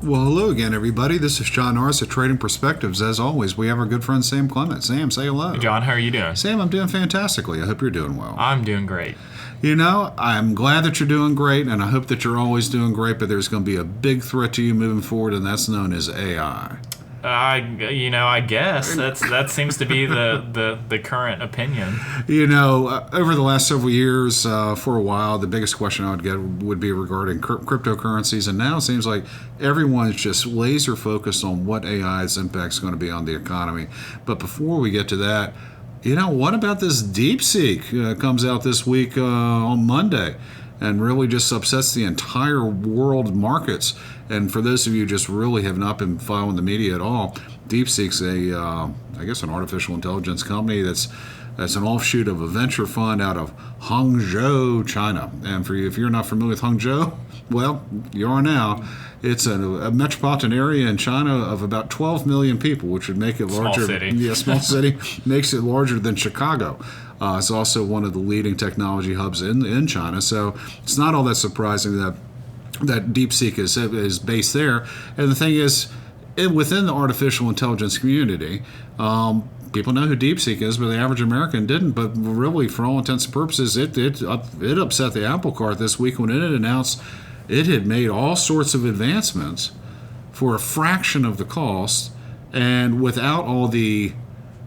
Well, hello again, everybody. This is John Norris at Trading Perspectives. As always, we have our good friend Sam Clement. Sam, say hello. Hey John, how are you doing? Sam, I'm doing fantastically. I hope you're doing well. I'm doing great. You know, I'm glad that you're doing great, and I hope that you're always doing great, but there's going to be a big threat to you moving forward, and that's known as AI. I guess that seems to be the current opinion. You know, over the last several years, for a while, the biggest question I would get would be regarding cryptocurrencies, and now it seems like everyone's just laser focused on what AI's impact is going to be on the economy. But before we get to that, you know, what about this DeepSeek comes out this week on Monday and really just upsets the entire world markets? And for those of you who just really have not been following the media at all, DeepSeek's I guess an artificial intelligence company that's an offshoot of a venture fund out of Hangzhou, China. And for you, if you're not familiar with Hangzhou, well, you are now. It's a metropolitan area in China of about 12 million people, which would make it larger. Small city. Yeah, small city. Makes it larger than Chicago. It's also one of the leading technology hubs in China. So it's not all that surprising that DeepSeek is based there. And the thing is, within the artificial intelligence community, people know who DeepSeek is, but the average American didn't. But really, for all intents and purposes, it upset the apple cart this week when it announced it had made all sorts of advancements for a fraction of the cost and without all the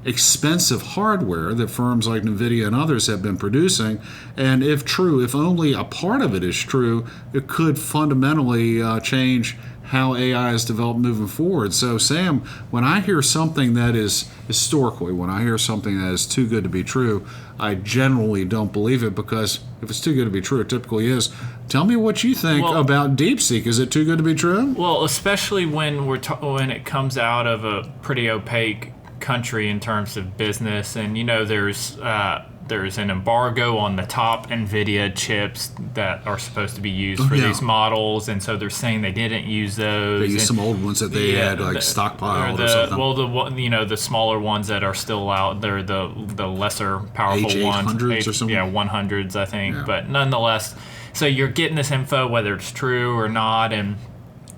expensive hardware that firms like NVIDIA and others have been producing. And if true, if only a part of it is true, it could fundamentally change how AI is developed moving forward. So, Sam, when I hear something that is when I hear something that is too good to be true, I generally don't believe it, because if it's too good to be true, it typically is. Tell me what you think about DeepSeek. Is it too good to be true? Well, especially when when it comes out of a pretty opaque country in terms of business, and you know, there's an embargo on the top NVIDIA chips that are supposed to be used for these models, and so they're saying they didn't use those. They used some old ones that they had stockpiled or something. Well, the smaller ones that are still out, they're the lesser powerful ones. H800s or something? Yeah, 100s, I think. Yeah. But nonetheless, so you're getting this info, whether it's true or not, and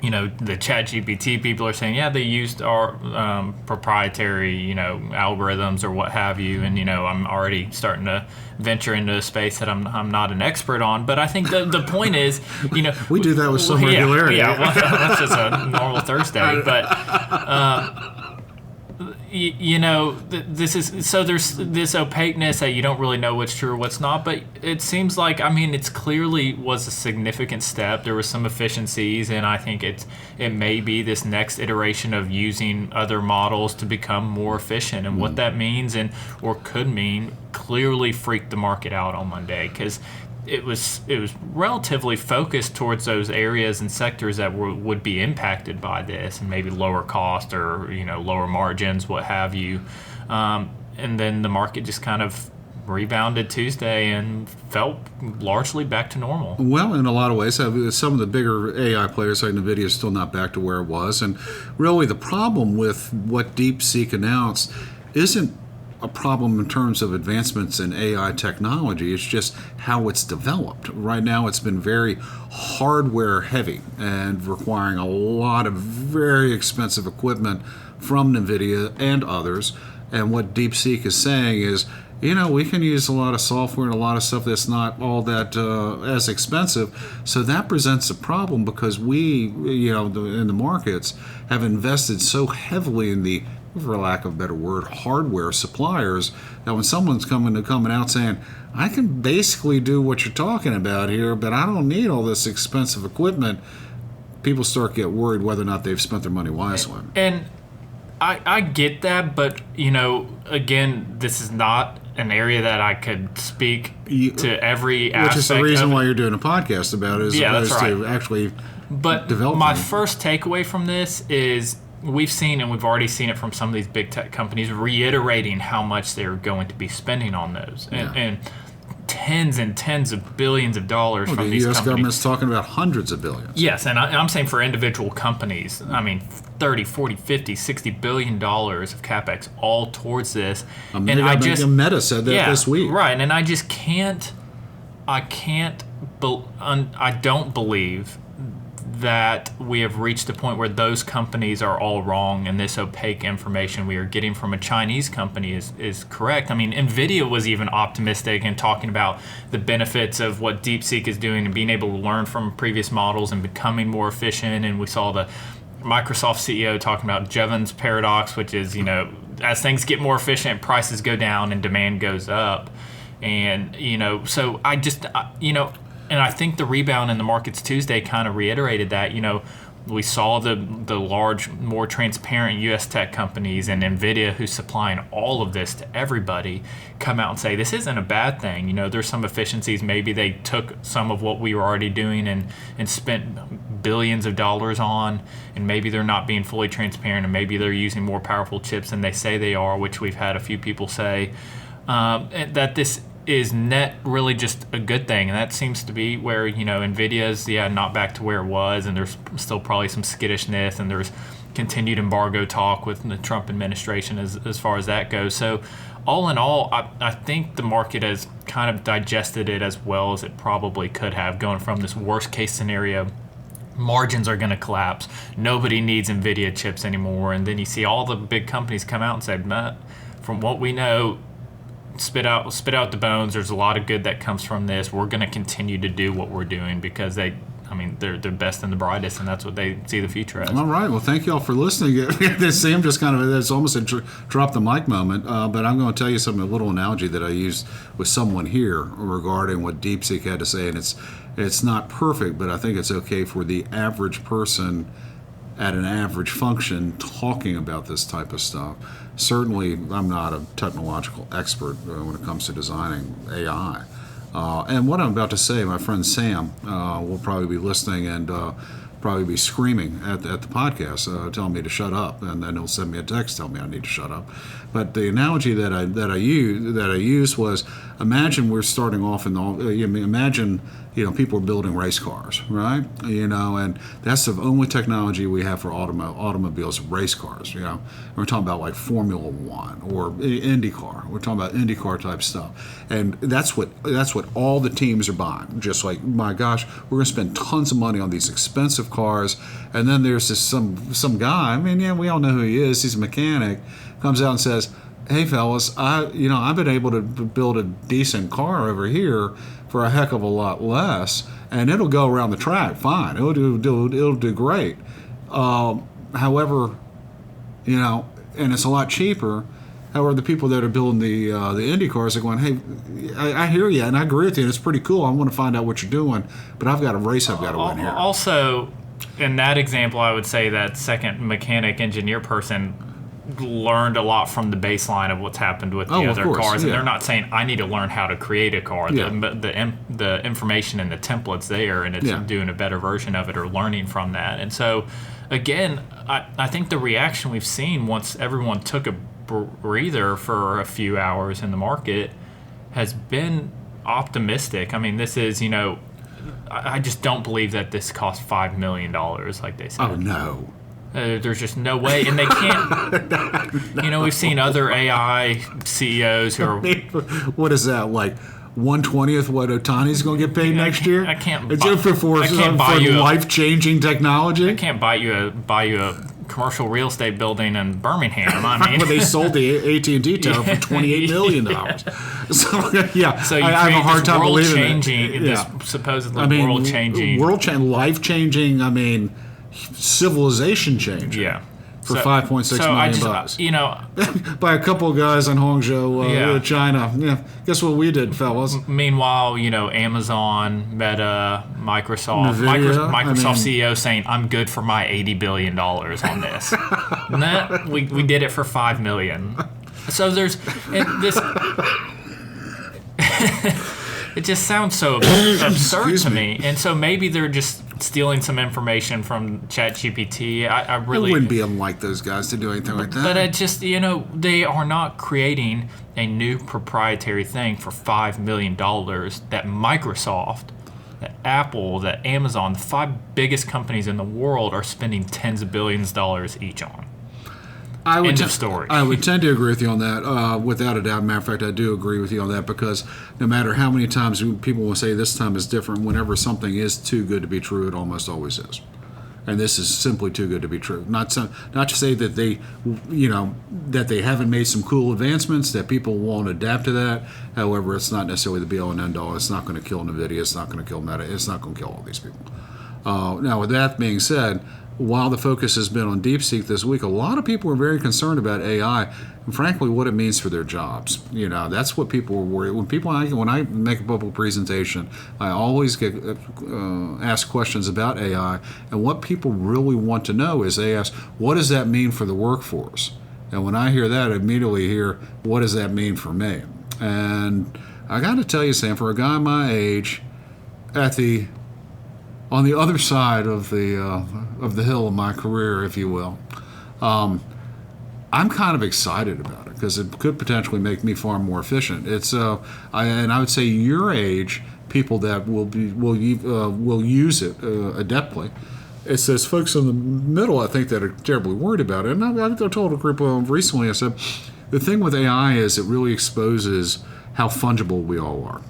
you know, the ChatGPT people are saying, yeah, they used our proprietary, you know, algorithms or what have you. And, you know, I'm already starting to venture into a space that I'm not an expert on. But I think the point is, you know, we do that with some regularity. Yeah, well, that's just a normal Thursday. But, you know, this is, so there's this opaqueness that you don't really know what's true or what's not, but it seems like, I mean, it's clearly was a significant step. There was some efficiencies, and I think it may be this next iteration of using other models to become more efficient. And what that means or could mean clearly freaked the market out on Monday, because it was relatively focused towards those areas and sectors that would be impacted by this, and maybe lower cost or, you know, lower margins, what have you. And then the market just kind of rebounded Tuesday and felt largely back to normal. Well, in a lot of ways, some of the bigger AI players like NVIDIA is still not back to where it was. And really the problem with what DeepSeek announced isn't a problem in terms of advancements in AI technology. It's just how it's developed. Right now it's been very hardware heavy and requiring a lot of very expensive equipment from NVIDIA and others. And what DeepSeek is saying is, you know, we can use a lot of software and a lot of stuff that's not all that as expensive. So that presents a problem, because we, you know, in the markets have invested so heavily in the, for lack of a better word, hardware suppliers, that when someone's coming out saying, I can basically do what you're talking about here, but I don't need all this expensive equipment, people start to get worried whether or not they've spent their money wisely. And I get that, but, you know, again, this is not an area that I could speak to every aspect. Which is the reason why you're doing a podcast about it, as opposed to actually developing. My first takeaway from this is, we've seen, and we've already seen it from some of these big tech companies, reiterating how much they're going to be spending on those. And tens and tens of billions of dollars from these companies. The U.S. government's talking about hundreds of billions. Yes, and I'm saying for individual companies, I mean, 30, 40, 50, 60 billion dollars of capex all towards this. Meta said that this week. Right, and I don't believe that we have reached a point where those companies are all wrong, and this opaque information we are getting from a Chinese company is correct. I mean, NVIDIA was even optimistic and talking about the benefits of what DeepSeek is doing and being able to learn from previous models and becoming more efficient. And we saw the Microsoft CEO talking about Jevons paradox, which is, as things get more efficient, prices go down and demand goes up. And, so and I think the rebound in the markets Tuesday kind of reiterated that. We saw the large, more transparent U.S. tech companies and NVIDIA, who's supplying all of this to everybody, come out and say this isn't a bad thing. There's some efficiencies. Maybe they took some of what we were already doing and spent billions of dollars on, and maybe they're not being fully transparent, and maybe they're using more powerful chips than they say they are, which we've had a few people say. That this is net really just a good thing, and that seems to be where NVIDIA's not back to where it was, and there's still probably some skittishness, and there's continued embargo talk with the Trump administration as far as that goes. So all in all, I think the market has kind of digested it as well as it probably could have, going from this worst case scenario. Margins are going to collapse. Nobody needs NVIDIA chips anymore, and then you see all the big companies come out and say, from what we know, spit out the bones. There's a lot of good that comes from this. We're going to continue to do what we're doing because they're the best and the brightest, and that's what they see the future as. All right. Well, thank you all for listening. Sam just it's almost a drop the mic moment, but I'm going to tell you a little analogy that I used with someone here regarding what DeepSeek had to say, and it's not perfect, but I think it's okay for the average person at an average function talking about this type of stuff. Certainly, I'm not a technological expert when it comes to designing AI. And what I'm about to say, my friend Sam will probably be listening and probably be screaming at the podcast, telling me to shut up, and then he'll send me a text telling me I need to shut up. But the analogy that I used was, imagine we're starting off imagine people are building race cars, right? And that's the only technology we have for automobiles, race cars. We're talking about like Formula One or IndyCar. We're talking about IndyCar type stuff, and that's what all the teams are buying. Just like, my gosh, we're going to spend tons of money on these expensive cars, and then there's this some guy. We all know who he is. He's a mechanic. Comes out and says, "Hey fellas, I've been able to build a decent car over here for a heck of a lot less, and it'll go around the track fine. It'll do great. However, and it's a lot cheaper. However, the people that are building the Indy cars are going, hey, I hear you, and I agree with you, and it's pretty cool. I want to find out what you're doing, but I've got a race I've got to win here." Also, in that example, I would say that second mechanic engineer person learned a lot from the baseline of what's happened with the other cars, and they're not saying I need to learn how to create a car. The information and the template's there, and it's doing a better version of it or learning from that. And so, again, I think the reaction we've seen once everyone took a breather for a few hours in the market has been optimistic. This is, I just don't believe that this cost $5 million like they said. Oh, no. There's just no way, and they can't. We've seen other AI CEOs who are. What is that, like 1/20th what Otani's going to get paid next year? I can't. For life-changing technology. I can't buy you a commercial real estate building in Birmingham. Well, they sold the AT&T tower for $28 million. So I have a hard time believing it. This supposedly world-changing, life-changing. Civilization change. Yeah. For $5.6 million bucks. By a couple of guys in Hangzhou, China. Yeah. Guess what we did, fellas? Meanwhile, Amazon, Meta, Microsoft, NVIDIA, Microsoft CEO saying, "I'm good for my $80 billion on this." And we did it for $5 million. So there's this. It just sounds so absurd to me. And so maybe they're just stealing some information from ChatGPT. I really wouldn't be unlike those guys to do anything like that. But it just, they are not creating a new proprietary thing for $5 million that Microsoft, that Apple, that Amazon, the 5 biggest companies in the world, are spending tens of billions of dollars each on. End of story. I would tend to agree with you on that, without a doubt. Matter of fact, I do agree with you on that, because no matter how many times people will say this time is different, whenever something is too good to be true, it almost always is. And this is simply too good to be true. Not to say that that they haven't made some cool advancements, that people won't adapt to that. However, it's not necessarily the be-all and end-all. It's not going to kill NVIDIA. It's not going to kill Meta. It's not going to kill all these people. Now, with that being said, while the focus has been on DeepSeek this week, a lot of people are very concerned about AI and, frankly, what it means for their jobs. That's what people are worried. When I make a public presentation, I always get asked questions about AI, and what people really want to know is they ask, what does that mean for the workforce? And when I hear that, I immediately hear, what does that mean for me? And I got to tell you, Sam, for a guy my age, on the other side of the hill of my career, if you will, I'm kind of excited about it because it could potentially make me far more efficient. I would say your age, people that will use it adeptly. It's those folks in the middle, I think, that are terribly worried about it. And I told a group recently, I said, the thing with AI is it really exposes how fungible we all are.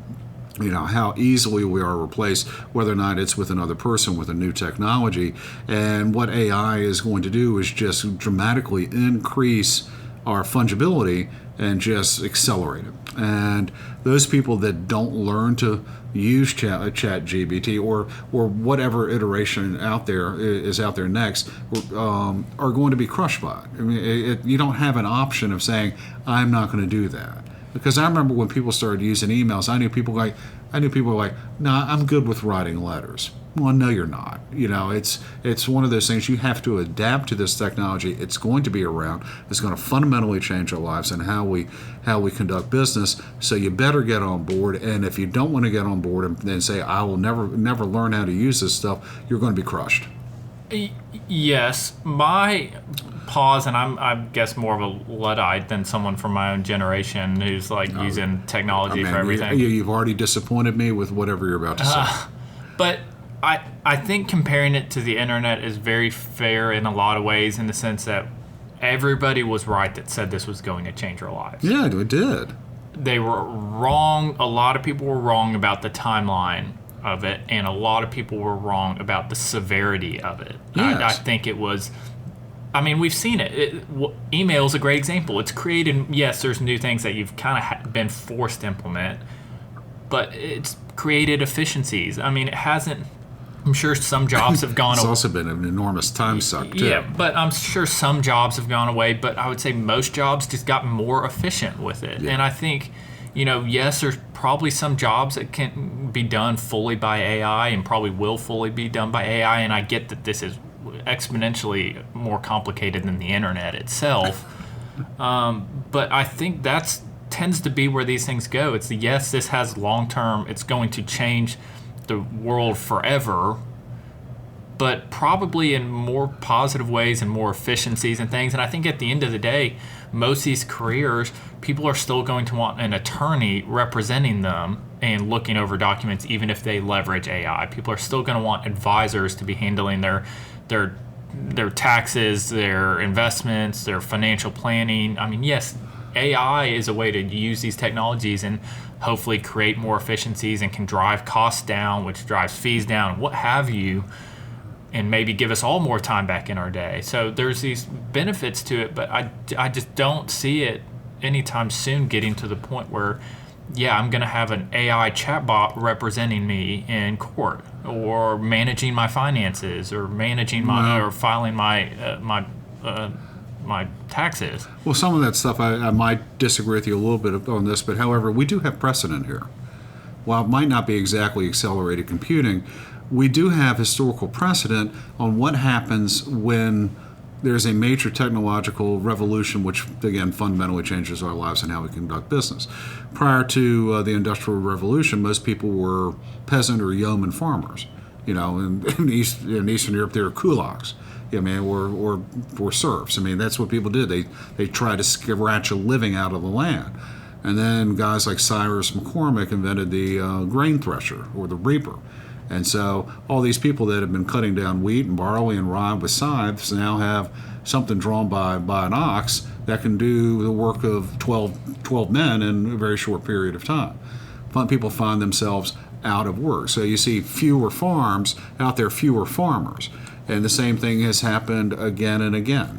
How easily we are replaced, whether or not it's with another person, with a new technology. And what AI is going to do is just dramatically increase our fungibility and just accelerate it. And those people that don't learn to use ChatGPT or whatever iteration is out there next are going to be crushed by it. I mean, you don't have an option of saying, I'm not going to do that. Because I remember when people started using emails, I knew people were like, nah, I'm good with writing letters. Well, no, you're not. It's one of those things. You have to adapt to this technology. It's going to be around. It's going to fundamentally change our lives and how we conduct business. So you better get on board. And if you don't want to get on board and say, I will never learn how to use this stuff, you're going to be crushed. Yes, my pause, and I guess more of a Luddite than someone from my own generation who's using technology for everything. You've already disappointed me with whatever you're about to say. But I think comparing it to the internet is very fair in a lot of ways, in the sense that everybody was right that said this was going to change our lives. Yeah, it did. They were wrong. A lot of people were wrong about the timeline of it, and a lot of people were wrong about the severity of it. Yes. I think it was, we've seen it. Email is a great example. It's created, yes, there's new things that you've kind of been forced to implement, but it's created efficiencies. It hasn't, I'm sure some jobs have gone away. It's also been an enormous time suck, too. Yeah, but I'm sure some jobs have gone away, but I would say most jobs just got more efficient with it. Yeah. And I think, yes, there's probably some jobs that can be done fully by AI and probably will fully be done by AI, and I get that this is exponentially more complicated than the internet itself. But I think that tends to be where these things go. It's yes, this has long-term, it's going to change the world forever, but probably in more positive ways and more efficiencies and things. And I think at the end of the day, most of these careers, people are still going to want an attorney representing them and looking over documents, even if they leverage AI. People are still going to want advisors to be handling their taxes, their investments, their financial planning. Yes, AI is a way to use these technologies and hopefully create more efficiencies and can drive costs down, which drives fees down, what have you, and maybe give us all more time back in our day. So there's these benefits to it, but I just don't see it anytime soon getting to the point where, yeah, I'm going to have an AI chatbot representing me in court, or managing my finances, or managing or filing my taxes. Well, some of that stuff I might disagree with you a little bit on this, but however, we do have precedent here. While it might not be exactly accelerated computing, we do have historical precedent on what happens when there's a major technological revolution, which again fundamentally changes our lives and how we conduct business. Prior to the Industrial Revolution, most people were peasant or yeoman farmers. In Eastern Europe, they were kulaks. Or serfs. That's what people did. They tried to scratch a living out of the land. And then guys like Cyrus McCormick invented the grain thresher, or the reaper. And so all these people that have been cutting down wheat and barley and rye with scythes now have something drawn by an ox that can do the work of 12 men in a very short period of time. People find themselves out of work. So you see fewer farms out there, fewer farmers. And the same thing has happened again and again.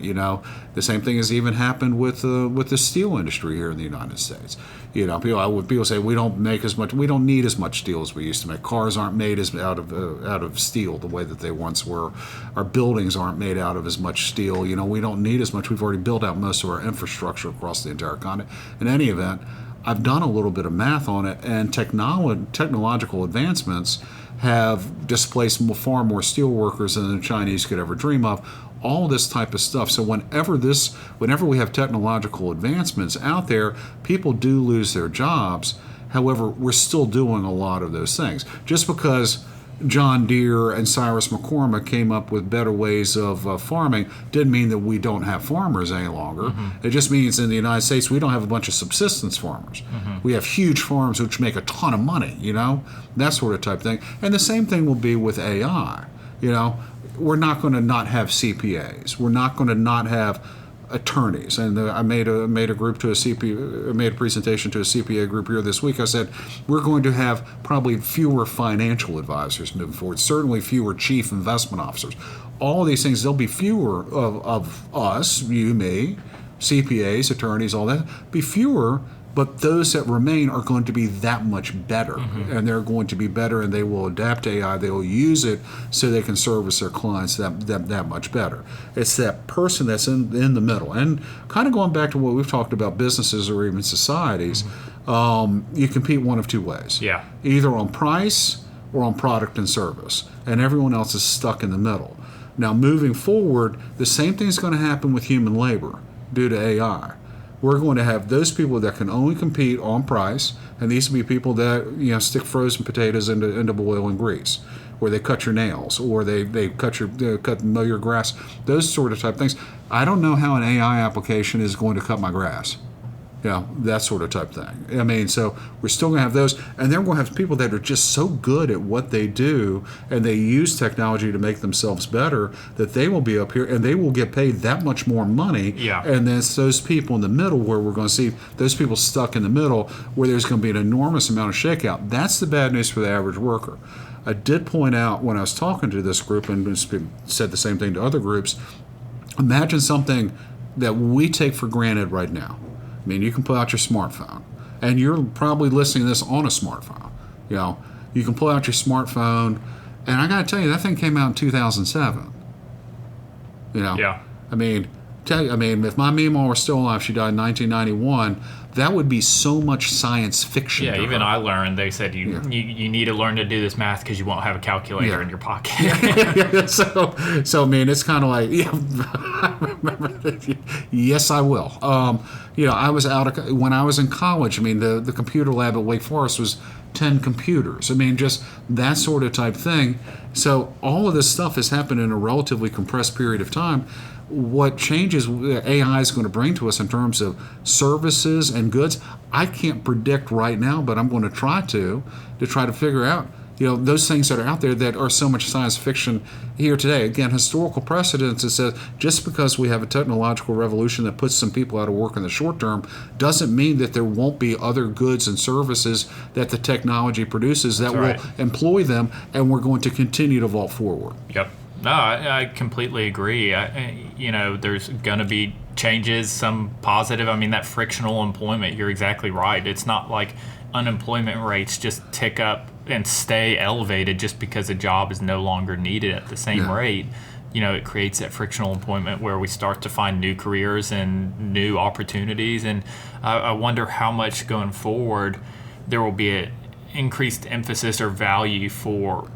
The same thing has even happened with the steel industry here in the United States. People say we don't need as much steel as we used to make. Cars aren't made out of steel the way that they once were. Our buildings aren't made out of as much steel. We don't need as much. We've already built out most of our infrastructure across the entire continent. In any event, I've done a little bit of math on it, and technological advancements have displaced far more steel workers than the Chinese could ever dream of. All this type of stuff. So whenever we have technological advancements out there, people do lose their jobs. However, we're still doing a lot of those things. Just because John Deere and Cyrus McCormick came up with better ways of farming didn't mean that we don't have farmers any longer. It just means in the United States we don't have a bunch of subsistence farmers. We have huge farms which make a ton of money, that sort of type thing. And the same thing will be with AI. We're not going to not have CPAs. We're not going to not have attorneys. And I made a presentation to a CPA group here this week. I said we're going to have probably fewer financial advisors moving forward. Certainly fewer chief investment officers. All of these things. There'll be fewer of us, you, me, CPAs, attorneys, all that. Be fewer. But those that remain are going to be that much better, and they're going to be better, and they will adapt to AI. They will use it so they can service their clients that much better. It's that person that's in the middle. And kind of going back to what we've talked about, businesses or even societies, you compete one of two ways. Yeah. Either on price or on product and service, and everyone else is stuck in the middle. Now, moving forward, the same thing's going to happen with human labor due to AI. We're going to have those people that can only compete on price, and these will be people that stick frozen potatoes into boil and grease, or they cut your nails, or they mow your grass, those sort of type things. I don't know how an AI application is going to cut my grass. That sort of type thing. So we're still going to have those, and then we're going to have people that are just so good at what they do, and they use technology to make themselves better, that they will be up here, and they will get paid that much more money. Yeah. And then it's those people in the middle where we're going to see those people stuck in the middle, where there's going to be an enormous amount of shakeout. That's the bad news for the average worker. I did point out when I was talking to this group, and said the same thing to other groups, imagine something that we take for granted right now. You can pull out your smartphone, and you're probably listening to this on a smartphone. You can pull out your smartphone, and I got to tell you, that thing came out in 2007. Yeah. If my Meemaw were still alive, she died in 1991, that would be so much science fiction. Yeah, even I learned, they said you need to learn to do this math because you won't have a calculator in your pocket. So it's kind of like, I remember that. Yes, I will. I was when I was in college, the computer lab at Wake Forest was 10 computers. Just that sort of type thing. So all of this stuff has happened in a relatively compressed period of time. What changes AI is going to bring to us in terms of services and goods, I can't predict right now, but I'm going to try to figure out, those things that are out there that are so much science fiction here today. Again, historical precedence that says just because we have a technological revolution that puts some people out of work in the short term doesn't mean that there won't be other goods and services that the technology produces that will employ them, and we're going to continue to vault forward. Yep. No, I completely agree. There's going to be changes, some positive. That frictional employment, you're exactly right. It's not like unemployment rates just tick up and stay elevated just because a job is no longer needed at the same rate. It creates that frictional employment where we start to find new careers and new opportunities. And I wonder how much going forward there will be an increased emphasis or value for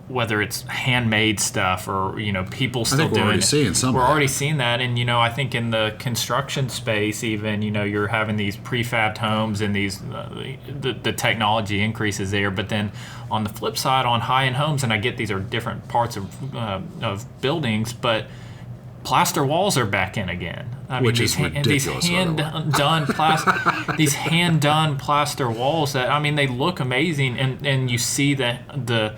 whether it's handmade stuff or people still doing it. We're already seeing that, and I think in the construction space, even you're having these prefabbed homes and these the technology increases there. But then on the flip side, on high-end homes, and I get these are different parts of buildings, but plaster walls are back in again. Which is ridiculous. These hand-done plaster walls that they look amazing, and you see the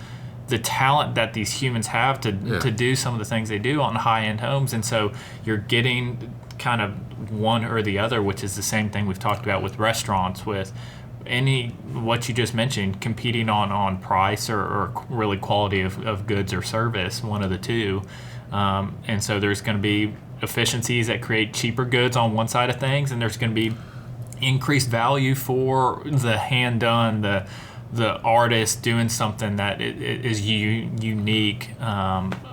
talent that these humans have to do some of the things they do on high-end homes. And so you're getting kind of one or the other, which is the same thing we've talked about with restaurants, with what you just mentioned, competing on price or really quality of goods or service, one of the two. And so there's going to be efficiencies that create cheaper goods on one side of things, and there's going to be increased value for the hand done, the artist doing something that is unique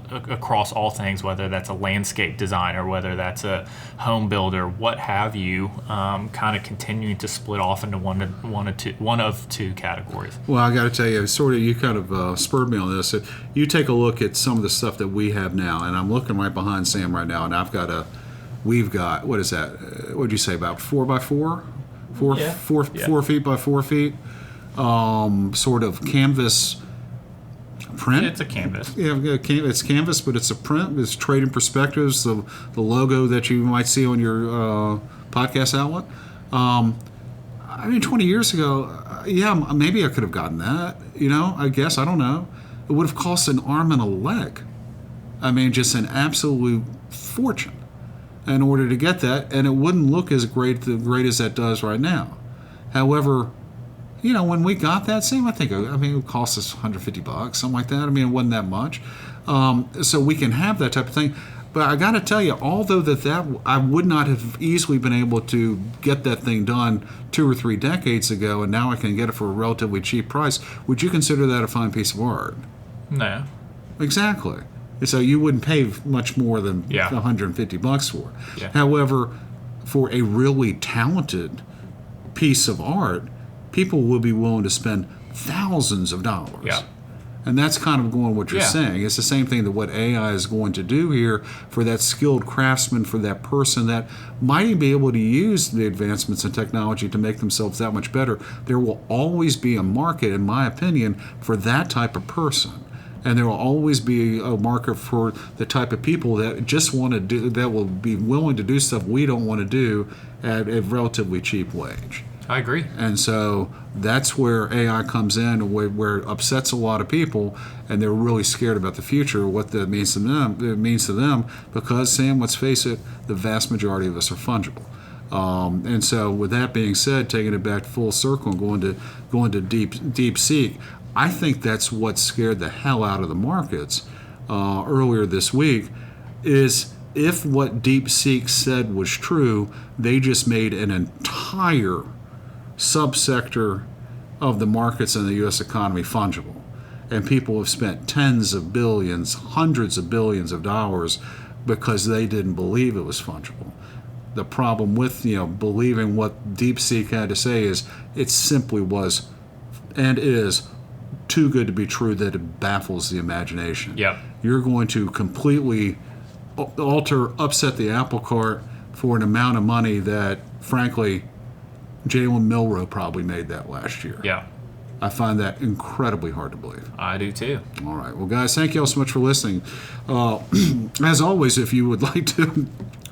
across all things, whether that's a landscape designer, whether that's a home builder, what have you, kind of continuing to split off into one of two categories. Well, I got to tell you, you kind of spurred me on this. You take a look at some of the stuff that we have now, and I'm looking right behind Sam right now, and we've got, what is that? What would you say, about 4x4? 4 feet by 4 feet? Sort of canvas print. It's a canvas. Yeah, it's canvas, but it's a print. It's Trading Perspectives, the logo that you might see on your podcast outlet. 20 years ago, maybe I could have gotten that. I guess, I don't know. It would have cost an arm and a leg. Just an absolute fortune in order to get that, and it wouldn't look as great as that does right now. However, when we got that same, it cost us $150, something like that. It wasn't that much. So we can have that type of thing. But I got to tell you, although that I would not have easily been able to get that thing done 2 or 3 decades ago, and now I can get it for a relatively cheap price, would you consider that a fine piece of art? No. Exactly. So you wouldn't pay much more than $150 for it. Yeah. However, for a really talented piece of art, people will be willing to spend thousands of dollars. Yeah. And that's kind of going what you're saying. It's the same thing that what AI is going to do here for that skilled craftsman, for that person that might be able to use the advancements in technology to make themselves that much better. There will always be a market, in my opinion, for that type of person. And there will always be a market for the type of people that just want to do, that will be willing to do stuff we don't want to do at a relatively cheap wage. I agree. And so that's where AI comes in, where it upsets a lot of people, and they're really scared about the future, what that means to them. It means to them because, Sam, let's face it, the vast majority of us are fungible. And so, with that being said, taking it back full circle and going to DeepSeek, I think that's what scared the hell out of the markets earlier this week. Is if what DeepSeek said was true, they just made an entire subsector of the markets in the U.S. economy fungible. And people have spent tens of billions, hundreds of billions of dollars because they didn't believe it was fungible. The problem with believing what DeepSeek had to say is it simply was and is too good to be true that it baffles the imagination. Yep. You're going to completely upset the apple cart for an amount of money that, frankly, Jalen Milroe probably made that last year. Yeah. I find that incredibly hard to believe. I do too. All right. Well, guys, thank you all so much for listening. As always, if you would like to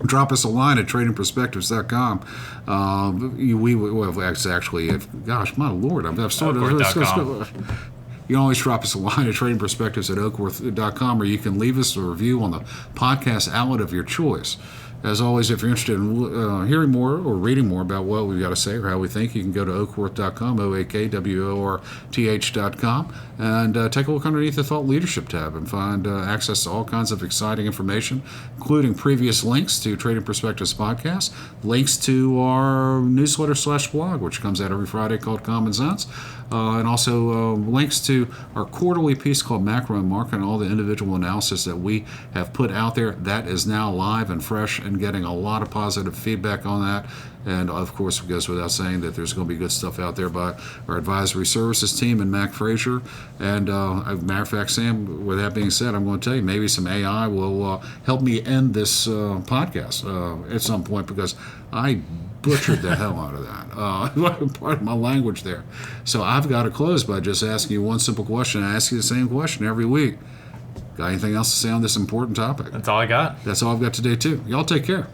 drop us a line at tradingperspectives.com. Gosh, my Lord, I've started. You can always drop us a line at tradingperspectives@oakworth.com, or you can leave us a review on the podcast outlet of your choice. As always, if you're interested in hearing more or reading more about what we've got to say or how we think, you can go to oakworth.com, OAKWORTH.com, and take a look underneath the Thought Leadership tab and find access to all kinds of exciting information, including previous links to Trading Perspectives Podcast, links to our newsletter/blog, which comes out every Friday, called Common Sense, and also links to our quarterly piece called Macro and Market and all the individual analysis that we have put out there. That is now live and fresh and getting a lot of positive feedback on that. And of course, it goes without saying that there's going to be good stuff out there by our advisory services team and Mac Frazier. And as a matter of fact, Sam, with that being said, I'm going to tell you maybe some AI will help me end this podcast at some point, because I butchered the hell out of that. Part of my language there. So I've got to close by just asking you one simple question. I ask you the same question every week. Got anything else to say on this important topic? That's all I got. That's all I've got today, too. Y'all take care.